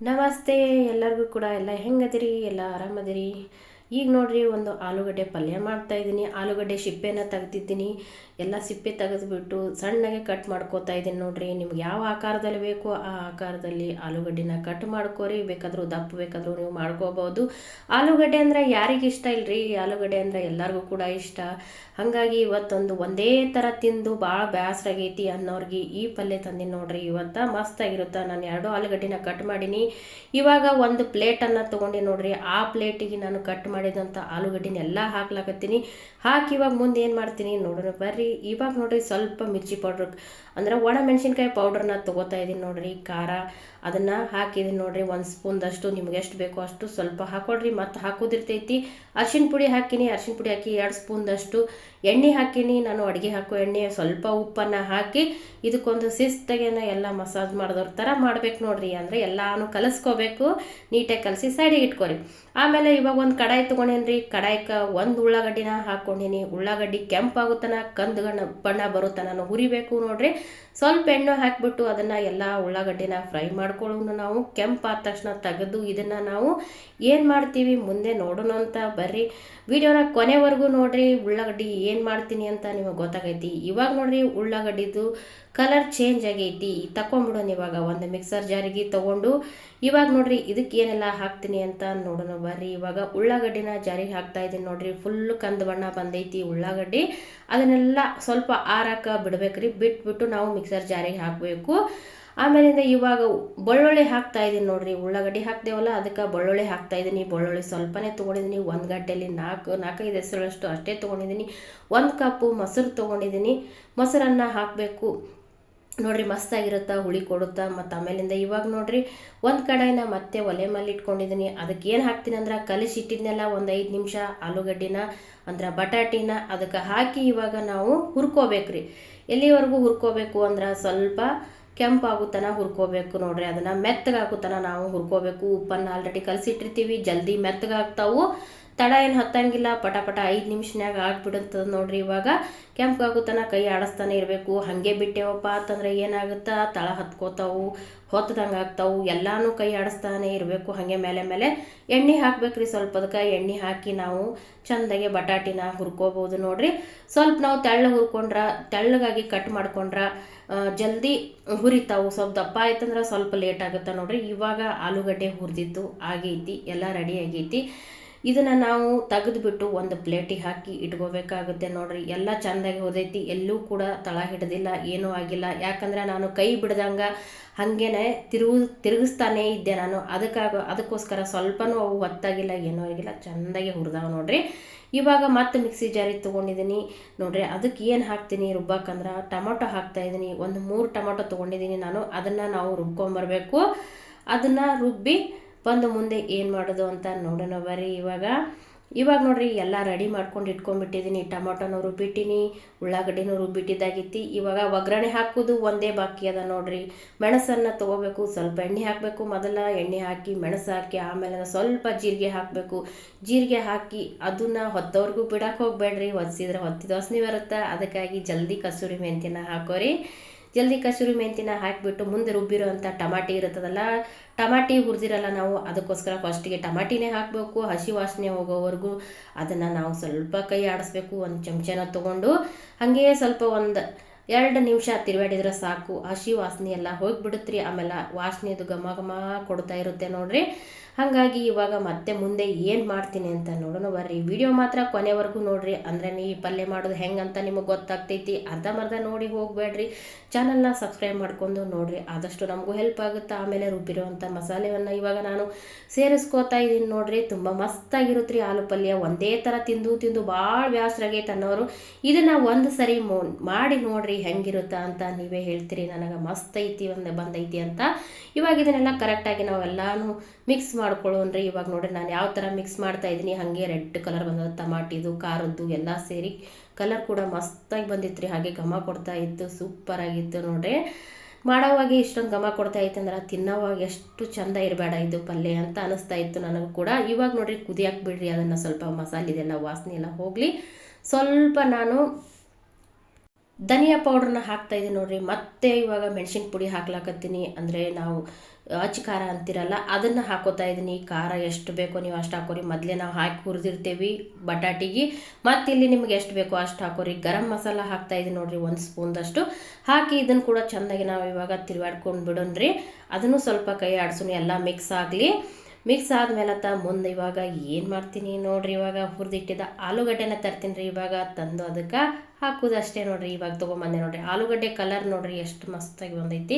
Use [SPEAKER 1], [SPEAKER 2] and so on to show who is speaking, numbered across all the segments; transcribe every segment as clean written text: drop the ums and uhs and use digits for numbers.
[SPEAKER 1] ನಮಸ್ತೆ ಎಲ್ಲರಿಗೂ ಕೂಡ. ಎಲ್ಲ ಹೆಂಗದಿರಿ? ಎಲ್ಲ ಆರಾಮದಿರಿ? ಈಗ ನೋಡ್ರಿ, ಒಂದು ಆಲೂಗಡ್ಡೆ ಪಲ್ಯ ಮಾಡ್ತಾಯಿದ್ದೀನಿ. ಆಲೂಗಡ್ಡೆ ಸಿಪ್ಪೆನ ತೆಗ್ದಿದ್ದೀನಿ. ಎಲ್ಲ ಸಿಪ್ಪೆ ತೆಗೆದುಬಿಟ್ಟು ಸಣ್ಣಗೆ ಕಟ್ ಮಾಡ್ಕೋತಾ ಇದ್ದೀನಿ. ನೋಡ್ರಿ, ನಿಮ್ಗೆ ಯಾವ ಆಕಾರದಲ್ಲಿ ಬೇಕೋ ಆ ಆಕಾರದಲ್ಲಿ ಆಲೂಗಡ್ಡೆನ ಕಟ್ ಮಾಡ್ಕೋರಿ. ಬೇಕಾದರೂ ದಪ್ಪ ಬೇಕಾದರೂ ನೀವು ಮಾಡ್ಕೋಬೋದು. ಆಲೂಗಡ್ಡೆ ಅಂದರೆ ಯಾರಿಗೆ ಇಷ್ಟ ಇಲ್ಲರಿ? ಆಲೂಗಡ್ಡೆ ಅಂದರೆ ಎಲ್ಲರಿಗೂ ಕೂಡ ಇಷ್ಟ. ಹಾಗಾಗಿ ಇವತ್ತೊಂದು ಒಂದೇ ಥರ ತಿಂದು ಭಾಳ ಬೇಸರಾಗೈತಿ ಅನ್ನೋರಿಗೆ ಈ ಪಲ್ಯ ತಂದಿನಿ ನೋಡ್ರಿ. ಇವತ್ತು ಮಸ್ತಾಗಿರುತ್ತೆ. ನಾನು 2 ಆಲೂಗಡ್ಡೆನ ಕಟ್ ಮಾಡೀನಿ. ಇವಾಗ ಒಂದು ಪ್ಲೇಟನ್ನು ತೊಗೊಂಡು ನೋಡ್ರಿ, ಆ ಪ್ಲೇಟಿಗೆ ನಾನು ಕಟ್ ಮಾಡಿದಂಥ ಆಲೂಗಡ್ಡೆನ ಎಲ್ಲ ಹಾಕ್ಲಾಕತ್ತೀನಿ. ಹಾಕಿ ಇವಾಗ ಮುಂದೆ ಏನು ಮಾಡ್ತೀನಿ ನೋಡೋಣ ಬರ್ರಿ. ಇವಾಗ ನೋಡ್ರಿ, ಸ್ವಲ್ಪ ಮಿರ್ಚಿ ಪೌಡ್ರ್ ಅಂದ್ರೆ ಒಣ ಮೆಣಸಿನ್ಕಾಯಿ ಪೌಡ್ರನ್ನ ತೊಗೋತಾ ಇದ್ದೀನಿ ನೋಡ್ರಿ. ಖಾರ ಅದನ್ನು ಹಾಕಿದ್ದೀನಿ ನೋಡ್ರಿ. 1 ಸ್ಪೂನ್ದಷ್ಟು ನಿಮ್ಗೆ ಎಷ್ಟು ಬೇಕೋ ಅಷ್ಟು ಸ್ವಲ್ಪ ಹಾಕೊಡ್ರಿ. ಮತ್ತು ಹಾಕೋದಿರ್ತೈತಿ. ಅರ್ಶಿಣ ಪುಡಿ ಹಾಕಿನಿ. ಅರ್ಶಿಣ ಪುಡಿ ಹಾಕಿ 2 ಸ್ಪೂನ್ದಷ್ಟು ಎಣ್ಣೆ ಹಾಕಿನಿ. ನಾನು ಅಡುಗೆ ಹಾಕೋ ಎಣ್ಣೆ ಸ್ವಲ್ಪ ಉಪ್ಪನ್ನು ಹಾಕಿ ಇದಕ್ಕೊಂದು ಶಿಸ್ತಾಗೇನ ಎಲ್ಲ ಮಸಾಜ್ ಮಾಡಿದವ್ರ ಥರ ಮಾಡ್ಬೇಕು ನೋಡ್ರಿ. ಅಂದರೆ ಎಲ್ಲಾನು ಕಲಿಸ್ಕೋಬೇಕು. ನೀಟಾಗಿ ಕಲಸಿ ಸೈಡಿಗೆ ಇಟ್ಕೊರಿ. ಆಮೇಲೆ ಇವಾಗ ಒಂದು ಕಡಾಯಿ ತೊಗೊಂಡೇನ್ರಿ. ಕಡಾಯಿಗೆ 1 ಉಳ್ಳಾಗಡ್ಡಿನ ಹಾಕ್ಕೊಂಡಿನಿ. ಉಳ್ಳಾಗಡ್ಡಿ ಕೆಂಪಾಗುತ್ತಾನ, ಕಂದು ಬಣ್ಣ ಬರುತ್ತಾನ ನಾನು ಹುರಿಬೇಕು ನೋಡ್ರಿ. ಸ್ವಲ್ಪ ಎಣ್ಣೆ ಹಾಕಿಬಿಟ್ಟು ಅದನ್ನು ಎಲ್ಲ ಉಳ್ಳಾಗಡ್ಡಿನ ಫ್ರೈ ಮಾಡ್ಕೊಳ್ಳೋಣ ನಾವು. ಕೆಂಪಾದ ತಕ್ಷಣ ತೆಗೆದು ಇದನ್ನು ನಾವು ಏನು ಮಾಡ್ತೀವಿ ಮುಂದೆ ನೋಡೋಣ ಅಂತ ಬರ್ರಿ. ವಿಡಿಯೋನ ಕೊನೆವರೆಗೂ ನೋಡ್ರಿ. ಉಳ್ಳಾಗಡ್ಡಿ ಏನು ಮಾಡ್ತೀನಿ ಅಂತ ನಿಮಗೆ ಗೊತ್ತಾಗೈತಿ. ಇವಾಗ ನೋಡ್ರಿ, ಉಳ್ಳಾಗಡ್ಡಿದು ಕಲರ್ ಚೇಂಜ್ ಆಗೈತಿ. ತಗೊಂಬಿಡೋಣ ಇವಾಗ ಒಂದು ಮಿಕ್ಸರ್ ಜಾರಿಗೆ ತೊಗೊಂಡು. ಇವಾಗ ನೋಡ್ರಿ, ಇದಕ್ಕೆ ಏನೆಲ್ಲ ಹಾಕ್ತೀನಿ ಅಂತ ನೋಡೋಣ ಬರ್ರಿ. ಇವಾಗ ಉಳ್ಳಾಗಡ್ಡಿನ ಜಾರಿಗೆ ಹಾಕ್ತಾ ಇದ್ದೀನಿ ನೋಡ್ರಿ. ಫುಲ್ ಕಂದು ಬಣ್ಣ ಬಂದೈತಿ ಉಳ್ಳಾಗಡ್ಡಿ. ಅದನ್ನೆಲ್ಲ ಸ್ವಲ್ಪ ಆರಕ್ಕೆ ಬಿಡ್ಬೇಕ್ರಿ. ಬಿಟ್ಬಿಟ್ಟು ನಾವು ಮಿಕ್ಸರ್ ಜಾರಿಗೆ ಹಾಕಬೇಕು. ಆಮೇಲಿಂದ ಇವಾಗ ಬೆಳ್ಳುಳ್ಳಿ ಹಾಕ್ತಾ ಇದ್ದೀನಿ ನೋಡ್ರಿ. ಉಳ್ಳಾಗಡ್ಡಿ ಹಾಕ್ದೇವಲ್ಲ, ಅದಕ್ಕೆ ಬೆಳ್ಳುಳ್ಳಿ ಹಾಕ್ತಾ ಇದ್ದೀನಿ. ಬೆಳ್ಳುಳ್ಳಿ ಸ್ವಲ್ಪನೇ ತೊಗೊಂಡಿದ್ದೀನಿ. 1 ಗಡ್ಡೆಯಲ್ಲಿ 4-5 ಹೆಸರಷ್ಟು ಅಷ್ಟೇ ತೊಗೊಂಡಿದ್ದೀನಿ. 1 ಕಪ್ಪು ಮೊಸರು ತೊಗೊಂಡಿದ್ದೀನಿ. ಮೊಸರನ್ನು ಹಾಕಬೇಕು ನೋಡ್ರಿ. ಮಸ್ತಾಗಿರುತ್ತೆ, ಹುಳಿ ಕೊಡುತ್ತಾ. ಮತ್ತು ಆಮೇಲಿಂದ ಇವಾಗ ನೋಡ್ರಿ, ಒಂದು ಕಡಾಯಿನ ಮತ್ತೆ ಒಲೆ ಮೇಲೆ ಇಟ್ಕೊಂಡಿದ್ದೀನಿ. ಅದಕ್ಕೆ ಏನು ಹಾಕ್ತೀನಿ ಅಂದ್ರೆ, ಕಲಿಸಿಟ್ಟಿದ್ನೆಲ್ಲ ಒಂದು 5 ನಿಮಿಷ ಆಲೂಗಡ್ಡಿನ ಅಂದ್ರೆ ಬಟಾಟಿನ ಅದಕ್ಕೆ ಹಾಕಿ ಇವಾಗ ನಾವು ಹುರ್ಕೋಬೇಕ್ರಿ. ಎಲ್ಲಿವರೆಗೂ ಹುರ್ಕೋಬೇಕು ಅಂದ್ರೆ, ಸ್ವಲ್ಪ ಕೆಂಪಾಗುತ್ತಾನ ಹುರ್ಕೋಬೇಕು ನೋಡ್ರಿ. ಅದನ್ನು ಮೆತ್ತಗಾಗುತ್ತಾನ ನಾವು ಹುರ್ಕೋಬೇಕು. ಉಪ್ಪನ್ನು ಆಲ್ರೆಡಿ ಕಲಸಿಟ್ಟಿರ್ತೀವಿ, ಜಲ್ದಿ ಮೆತ್ತಗಾಗ್ತಾವು. ತಡ ಏನು ಹತ್ತಂಗಿಲ್ಲ, ಪಟ 5 ನಿಮಿಷನ್ಯಾಗ ಆಗ್ಬಿಡುತ್ತದೆ ನೋಡ್ರಿ. ಇವಾಗ ಕೆಂಪಾಗುತ್ತಾನ ಕೈ ಆಡಿಸ್ತಾನೆ ಇರಬೇಕು. ಹಾಗೆ ಬಿಟ್ಟೇವಪ್ಪ ಅಂತಂದ್ರೆ ಏನಾಗುತ್ತಾ, ತಳ ಹತ್ಕೋತಾವು, ಹೊತ್ತದಂಗೆ ಆಗ್ತಾವು. ಎಲ್ಲನೂ ಕೈ ಆಡಿಸ್ತಾನೆ ಇರಬೇಕು. ಹಾಗೆ ಮೇಲೆ ಎಣ್ಣೆ ಹಾಕ್ಬೇಕ್ರಿ. ಸ್ವಲ್ಪ ಅದಕ್ಕೆ ಎಣ್ಣೆ ಹಾಕಿ ನಾವು ಚೆಂದಾಗೆ ಬಟಾಟಿನ ಹುರ್ಕೋಬೋದು ನೋಡ್ರಿ. ಸ್ವಲ್ಪ ನಾವು ತೆಳ್ಳಗಾಗಿ ಕಟ್ ಮಾಡ್ಕೊಂಡ್ರೆ ಜಲ್ದಿ ಹುರಿತಾವು. ಸ್ವಲ್ಪ ದಪ್ಪ ಆಯ್ತಂದ್ರೆ ಸ್ವಲ್ಪ ಲೇಟ್ ಆಗುತ್ತೆ ನೋಡ್ರಿ. ಇವಾಗ ಆಲೂಗಡ್ಡೆ ಹುರಿದಿದ್ದು ಆಗೈತಿ, ಎಲ್ಲ ರೆಡಿ ಆಗೈತಿ. ಇದನ್ನು ನಾವು ತೆಗೆದುಬಿಟ್ಟು ಒಂದು ಪ್ಲೇಟಿಗೆ ಹಾಕಿ ಇಟ್ಕೋಬೇಕಾಗುತ್ತೆ ನೋಡ್ರಿ. ಎಲ್ಲ ಚೆಂದಾಗಿ ಹುರಿದೈತಿ, ಎಲ್ಲೂ ಕೂಡ ತಳ ಹಿಡ್ದಿಲ್ಲ, ಏನೂ ಆಗಿಲ್ಲ. ಯಾಕಂದ್ರೆ ನಾನು ಕೈ ಬಿಡ್ದಂಗೆ ಹಾಗೇನೆ ತಿರುಗಿಸ್ತಾನೇ ಇದ್ದೆ ನಾನು. ಅದಕ್ಕೋಸ್ಕರ ಸ್ವಲ್ಪನೂ ಅವು ಹೊತ್ತಾಗಿಲ್ಲ, ಏನೂ ಆಗಿಲ್ಲ, ಚೆಂದಾಗಿ ಹುರಿದಾವ ನೋಡ್ರಿ. ಇವಾಗ ಮತ್ತೆ ಮಿಕ್ಸಿ ಜಾರಿಗೆ ತೊಗೊಂಡಿದ್ದೀನಿ ನೋಡ್ರಿ. ಅದಕ್ಕೆ ಏನು ಹಾಕ್ತೀನಿ ರುಬ್ಬಕ್ಕಂದ್ರೆ, ಟೊಮೊಟೊ ಹಾಕ್ತಾಯಿದ್ದೀನಿ. ಒಂದು 3 ಟೊಮೊಟೊ ತೊಗೊಂಡಿದ್ದೀನಿ ನಾನು. ಅದನ್ನು ನಾವು ರುಬ್ಕೊಂಬರ್ಬೇಕು. ಅದನ್ನು ರುಬ್ಬಿ ಬಂದು ಮುಂದೆ ಏನು ಮಾಡೋದು ಅಂತ ನೋಡೋಣ ಬರ್ರಿ. ಇವಾಗ ನೋಡ್ರಿ, ಎಲ್ಲ ರೆಡಿ ಮಾಡ್ಕೊಂಡು ಇಟ್ಕೊಂಡ್ಬಿಟ್ಟಿದ್ದೀನಿ. ಟೊಮೊಟೊನೂ ರುಬ್ಬಿಟ್ಟಿನಿ, ಉಳ್ಳಾಗಡ್ಡಿನೂ ರುಬ್ಬಿಟ್ಟಿದ್ದಾಗಿತ್ತು. ಇವಾಗ ಒಗ್ಗರಣೆ ಹಾಕೋದು ಒಂದೇ ಬಾಕಿ ಅದ ನೋಡ್ರಿ. ಮೆಣಸನ್ನು ತೊಗೋಬೇಕು. ಸ್ವಲ್ಪ ಎಣ್ಣೆ ಹಾಕಬೇಕು. ಮೊದಲ ಎಣ್ಣೆ ಹಾಕಿ ಮೆಣಸು ಹಾಕಿ ಆಮೇಲೆ ಸ್ವಲ್ಪ ಜೀರಿಗೆ ಹಾಕಬೇಕು. ಜೀರಿಗೆ ಹಾಕಿ ಅದನ್ನು ಹೊತ್ತವ್ರಿಗೂ ಬಿಡಕ್ಕೆ ಹೋಗ್ಬೇಡ್ರಿ. ಹೊತ್ತಿಸಿದ್ರೆ ಹೊತ್ತಿದ ವಾಸನೆ ಬರುತ್ತೆ. ಅದಕ್ಕಾಗಿ ಜಲ್ದಿ ಕಸೂರಿ ಮೆಂತ್ಯನ ಹಾಕೋರಿ. ಜಲ್ದಿ ಕಸೂರಿ ಮೆಂತ್ಯನ ಹಾಕಿಬಿಟ್ಟು ಮುಂದೆ ರುಬ್ಬಿರೋ ಅಂಥ ಟಮಾಟಿ ಇರುತ್ತದಲ್ಲ, ಟಮಾಟಿ ಹುರಿದಿರಲ್ಲ ನಾವು, ಅದಕ್ಕೋಸ್ಕರ ಫಸ್ಟಿಗೆ ಟಮಾಟಿನೇ ಹಾಕಬೇಕು. ಹಸಿ ವಾಸನೆ ಹೋಗೋವರೆಗೂ ಅದನ್ನು ನಾವು ಸ್ವಲ್ಪ ಕೈ ಆಡಿಸ್ಬೇಕು. ಒಂದು ಚಮಚನ ತೊಗೊಂಡು ಹಾಗೆ ಸ್ವಲ್ಪ ಒಂದು 2 ನಿಮಿಷ ತಿರುವಾಡಿದ್ರೆ ಸಾಕು. ಹಸಿ ವಾಸನೆ ಎಲ್ಲ ಹೋಗಿಬಿಡುತ್ರಿ. ಆಮೇಲೆ ವಾಸನೆದು ಘಮ ಕೊಡ್ತಾ ಇರುತ್ತೆ ನೋಡ್ರಿ. ಹಾಗಾಗಿ ಇವಾಗ ಮತ್ತೆ ಮುಂದೆ ಏನು ಮಾಡ್ತೀನಿ ಅಂತ ನೋಡೋಣ ಬರ್ರಿ. ವಿಡಿಯೋ ಮಾತ್ರ ಕೊನೆವರೆಗೂ ನೋಡ್ರಿ. ಅಂದರೆ ಈ ಪಲ್ಯ ಮಾಡೋದು ಹೆಂಗಂತ ನಿಮಗೆ ಗೊತ್ತಾಗ್ತೈತಿ. ಅರ್ಧಂಬರ್ಧ ನೋಡಿ ಹೋಗಬೇಡ್ರಿ. ಚಾನಲ್ನ ಸಬ್ಸ್ಕ್ರೈಬ್ ಮಾಡ್ಕೊಂಡು ನೋಡ್ರಿ, ಆದಷ್ಟು ನಮಗೂ ಹೆಲ್ಪ್ ಆಗುತ್ತೆ. ಆಮೇಲೆ ರುಬ್ಬಿರೋವಂಥ ಮಸಾಲೆಯನ್ನು ಇವಾಗ ನಾನು ಸೇರಿಸ್ಕೋತಾ ಇದ್ದೀನಿ ನೋಡ್ರಿ. ತುಂಬ ಮಸ್ತಾಗಿರುತ್ತೆ ರೀ ಆಲೂ ಪಲ್ಯ. ಒಂದೇ ಥರ ತಿಂದು ಭಾಳ ಬೇಸರಾಗೈತೆ ಅನ್ನೋರು ಇದನ್ನು ಒಂದು ಸರಿ ಮಾಡಿ ನೋಡ್ರಿ, ಹೆಂಗಿರುತ್ತಾ ಅಂತ ನೀವೇ ಹೇಳ್ತೀರಿ. ನನಗೆ ಮಸ್ತ್ ಐತಿ ಬಂದೈತಿ ಅಂತ. ಇವಾಗ ಇದನ್ನೆಲ್ಲ ಕರೆಕ್ಟಾಗಿ ನಾವೆಲ್ಲನೂ ಮಿಕ್ಸ್ ಮಾಡ್ಕೊಳ್ಳೋಣ್ರಿ. ಇವಾಗ ನೋಡ್ರಿ, ನಾನು ಯಾವ ಥರ ಮಿಕ್ಸ್ ಮಾಡ್ತಾ ಇದ್ದೀನಿ, ಹಾಗೆ ರೆಡ್ ಕಲರ್ ಬಂದದ. ಟಮಾಟಿದು ಖಾರದ್ದು ಎಲ್ಲ ಸೇರಿ ಕಲರ್ ಕೂಡ ಮಸ್ತಾಗಿ ಬಂದಿತ್ತು ರೀ. ಹಾಗೆ ಘಮ ಕೊಡ್ತಾ ಇತ್ತು, ಸೂಪರಾಗಿತ್ತು ನೋಡ್ರಿ. ಮಾಡೋವಾಗ ಇಷ್ಟೊಂದು ಘಮ ಕೊಡ್ತಾ ಇತ್ತು ಅಂದ್ರೆ ತಿನ್ನೋವಾಗ ಎಷ್ಟು ಚಂದ ಇರಬೇಡ ಇದು ಪಲ್ಯ ಅಂತ ಅನಿಸ್ತಾ ಇತ್ತು ನನಗೂ ಕೂಡ. ಇವಾಗ ನೋಡ್ರಿ, ಕುದಿಯಾಕೆ ಬಿಡ್ರಿ. ಅದನ್ನು ಸ್ವಲ್ಪ ಮಸಾಲಿದೆಲ್ಲ ವಾಸನೆ ಎಲ್ಲ ಹೋಗಲಿ. ಸ್ವಲ್ಪ ನಾನು ಧನಿಯಾ ಪೌಡ್ರನ್ನ ಹಾಕ್ತಾಯಿದ್ದೀನಿ ನೋಡ್ರಿ. ಮತ್ತೆ ಇವಾಗ ಮೆಣಸಿನ ಪುಡಿ ಹಾಕ್ಲಾಕತ್ತೀನಿ. ಅಂದರೆ ನಾವು ಅಚ್ಚ ಖಾರ ಅಂತಿರಲ್ಲ ಅದನ್ನು ಹಾಕೋತಾ ಇದ್ದೀನಿ. ಖಾರ ಎಷ್ಟು ಬೇಕೋ ನೀವು ಅಷ್ಟು ಹಾಕೋರಿ. ಮೊದಲೇ ನಾವು ಹಾಕಿ ಹುರಿದಿರ್ತೀವಿ ಬಟಾಟಿಗೆ. ಮತ್ತು ಇಲ್ಲಿ ನಿಮ್ಗೆ ಎಷ್ಟು ಬೇಕೋ ಅಷ್ಟು ಹಾಕೋರಿ. ಗರಂ ಮಸಾಲ ಹಾಕ್ತಾಯಿದ್ದೀನಿ ನೋಡಿರಿ 1 ಸ್ಪೂನ್ದಷ್ಟು ಹಾಕಿ ಇದನ್ನು ಕೂಡ ಚೆಂದಾಗಿ ನಾವು ಇವಾಗ ತಿರುವಾಡ್ಕೊಂಡು ಬಿಡೋಣ್ರಿ. ಅದನ್ನು ಸ್ವಲ್ಪ ಕೈ ಆಡಿಸೋಣ, ಎಲ್ಲ ಮಿಕ್ಸ್ ಆಗಲಿ. ಮಿಕ್ಸ್ ಆದಮೇಲೆ ಮುಂದೆ ಇವಾಗ ಏನು ಮಾಡ್ತೀನಿ ನೋಡಿರಿ, ಇವಾಗ ಹುರಿದಿಟ್ಟಿದ್ದ ಆಲೂಗಡ್ಡೆನ ತರ್ತೀನಿ ರೀ. ಇವಾಗ ತಂದು ಅದಕ್ಕೆ ಹಾಕೋದು ಅಷ್ಟೇ ನೋಡಿರಿ. ಇವಾಗ ತೊಗೊಂಬಂದೆ ನೋಡಿರಿ. ಆಲೂಗಡ್ಡೆ ಕಲರ್ ನೋಡಿರಿ ಎಷ್ಟು ಮಸ್ತಾಗಿ ಬಂದೈತಿ.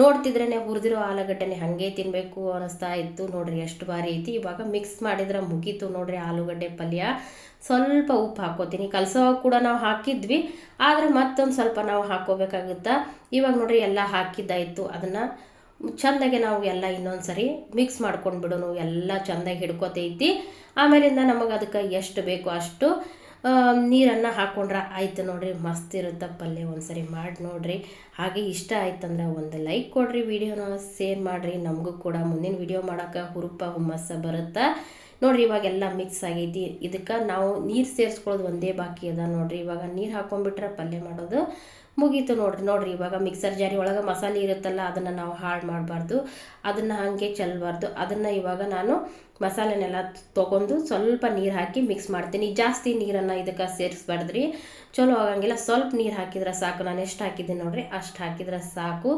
[SPEAKER 1] ನೋಡ್ತಿದ್ರೇ ಹುರಿದಿರೋ ಆಲೂಗಡ್ಡೆನೇ ಹಾಗೆ ತಿನ್ನಬೇಕು ಅನ್ನಿಸ್ತಾ ಇತ್ತು ನೋಡಿರಿ, ಎಷ್ಟು ಬಾರಿ ಐತಿ. ಇವಾಗ ಮಿಕ್ಸ್ ಮಾಡಿದ್ರೆ ಮುಗೀತು ನೋಡಿರಿ ಆಲೂಗಡ್ಡೆ ಪಲ್ಯ. ಸ್ವಲ್ಪ ಉಪ್ಪು ಹಾಕೋತೀನಿ. ಕಲಸೋವಾಗ ಕೂಡ ನಾವು ಹಾಕಿದ್ವಿ, ಆದರೆ ಮತ್ತೊಂದು ಸ್ವಲ್ಪ ನಾವು ಹಾಕೋಬೇಕಾಗುತ್ತಾ. ಇವಾಗ ನೋಡಿರಿ ಎಲ್ಲ ಹಾಕಿದ್ದಾಯಿತು. ಅದನ್ನು ಚೆಂದಾಗೆ ನಾವು ಎಲ್ಲ ಇನ್ನೊಂದು ಸರಿ ಮಿಕ್ಸ್ ಮಾಡ್ಕೊಂಡು ಬಿಡೋನು. ಎಲ್ಲ ಚೆಂದಾಗಿ ಹಿಡ್ಕೊತೈತಿ. ಆಮೇಲಿಂದ ನಮಗೆ ಅದಕ್ಕೆ ಎಷ್ಟು ಬೇಕೋ ಅಷ್ಟು ನೀರನ್ನು ಹಾಕ್ಕೊಂಡ್ರೆ ಆಯ್ತು ನೋಡಿರಿ. ಮಸ್ತ್ ಇರುತ್ತೆ ಪಲ್ಯ. ಒಂದು ಸರಿ ಮಾಡಿ ನೋಡಿರಿ. ಹಾಗೆ ಇಷ್ಟ ಆಯ್ತಂದ್ರೆ ಒಂದು ಲೈಕ್ ಕೊಡಿರಿ, ವಿಡಿಯೋನ ಶೇರ್ ಮಾಡಿರಿ. ನಮಗೂ ಕೂಡ ಮುಂದಿನ ವಿಡಿಯೋ ಮಾಡೋಕೆ ಹುಮ್ಮಸ್ಸು ಬರುತ್ತೆ ನೋಡಿರಿ. ಇವಾಗೆಲ್ಲ ಮಿಕ್ಸ್ ಆಗೈತಿ. ಇದಕ್ಕೆ ನಾವು ನೀರು ಸೇರಿಸ್ಕೊಳ್ಳೋದು ಒಂದೇ ಬಾಕಿ ಅದ ನೋಡಿರಿ. ಇವಾಗ ನೀರು ಹಾಕ್ಕೊಂಡ್ಬಿಟ್ರೆ ಪಲ್ಯ ಮಾಡೋದು ಮುಗೀತು ನೋಡ್ರಿ. ಇವಾಗ ಮಿಕ್ಸರ್ ಜಾರಿ ಒಳಗೆ ಮಸಾಲೆ ಇರುತ್ತಲ್ಲ, ಅದನ್ನು ನಾವು ಹಾಳು ಮಾಡಬಾರ್ದು, ಅದನ್ನು ಹಾಗೆ ಚೆಲ್ಲಬಾರ್ದು. ಅದನ್ನು ಇವಾಗ ನಾನು ಮಸಾಲೆನೆಲ್ಲ ತೊಗೊಂಡು ಸ್ವಲ್ಪ ನೀರು ಹಾಕಿ ಮಿಕ್ಸ್ ಮಾಡ್ತೀನಿ. ಜಾಸ್ತಿ ನೀರನ್ನು ಇದಕ್ಕೆ ಸೇರಿಸ್ಬಾರ್ದ್ರಿ, ಚಲೋ ಆಗಂಗಿಲ್ಲ. ಸ್ವಲ್ಪ ನೀರು ಹಾಕಿದ್ರೆ ಸಾಕು. ನಾನು ಎಷ್ಟು ಹಾಕಿದ್ದೀನಿ ನೋಡಿರಿ, ಅಷ್ಟು ಹಾಕಿದ್ರೆ ಸಾಕು,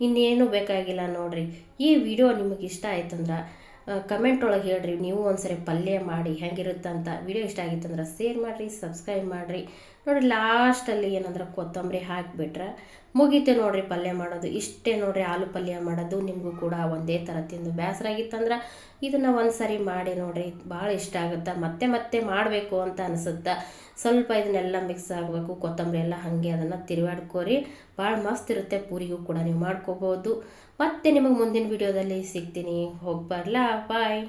[SPEAKER 1] ಇನ್ನೇನು ಬೇಕಾಗಿಲ್ಲ ನೋಡಿರಿ. ಈ ವಿಡಿಯೋ ನಿಮಗೆ ಇಷ್ಟ ಆಯ್ತಂದ್ರೆ ಕಮೆಂಟ್ ಒಳಗೆ ಹೇಳ್ರಿ. ನೀವು ಒಂದ್ಸರಿ ಪಲ್ಯ ಮಾಡಿ ಹೆಂಗಿರುತ್ತಂತ. ವಿಡಿಯೋ ಇಷ್ಟ ಆಗಿತ್ತಂದ್ರೆ ಶೇರ್ ಮಾಡಿರಿ, ಸಬ್ಸ್ಕ್ರೈಬ್ ಮಾಡಿರಿ ನೋಡಿರಿ. ಲಾಸ್ಟಲ್ಲಿ ಏನಂದ್ರೆ ಕೊತ್ತಂಬರಿ ಹಾಕಿಬಿಟ್ರೆ ಮುಗೀತೆ ನೋಡಿರಿ ಪಲ್ಯ ಮಾಡೋದು. ಇಷ್ಟೇ ನೋಡಿರಿ ಆಲೂ ಪಲ್ಯ ಮಾಡೋದು. ನಿಮಗೂ ಕೂಡ ಒಂದೇ ಥರ ತಿಂದು ಬೇಸರ ಆಗಿತ್ತಂದ್ರೆ ಇದನ್ನು ಒಂದು ಸರಿ ಮಾಡಿ ನೋಡಿರಿ, ಭಾಳ ಇಷ್ಟ ಆಗುತ್ತೆ. ಮತ್ತೆ ಮತ್ತೆ ಮಾಡಬೇಕು ಅಂತ ಅನಿಸುತ್ತೆ. ಸ್ವಲ್ಪ ಇದನ್ನೆಲ್ಲ ಮಿಕ್ಸ್ ಆಗಬೇಕು, ಕೊತ್ತಂಬರಿ ಎಲ್ಲ ಹಾಗೆ ಅದನ್ನು ತಿರುವಾಡ್ಕೋರಿ. ಭಾಳ ಮಸ್ತ್ ಇರುತ್ತೆ. ಪೂರಿಗೂ ಕೂಡ ನೀವು ಮಾಡ್ಕೋಬೋದು. ಮತ್ತೆ ನಿಮಗೆ ಮುಂದಿನ ವಿಡಿಯೋದಲ್ಲಿ ಸಿಗ್ತೀನಿ. ಹೋಗಿ ಬರಲಾ, ಬಾಯ್.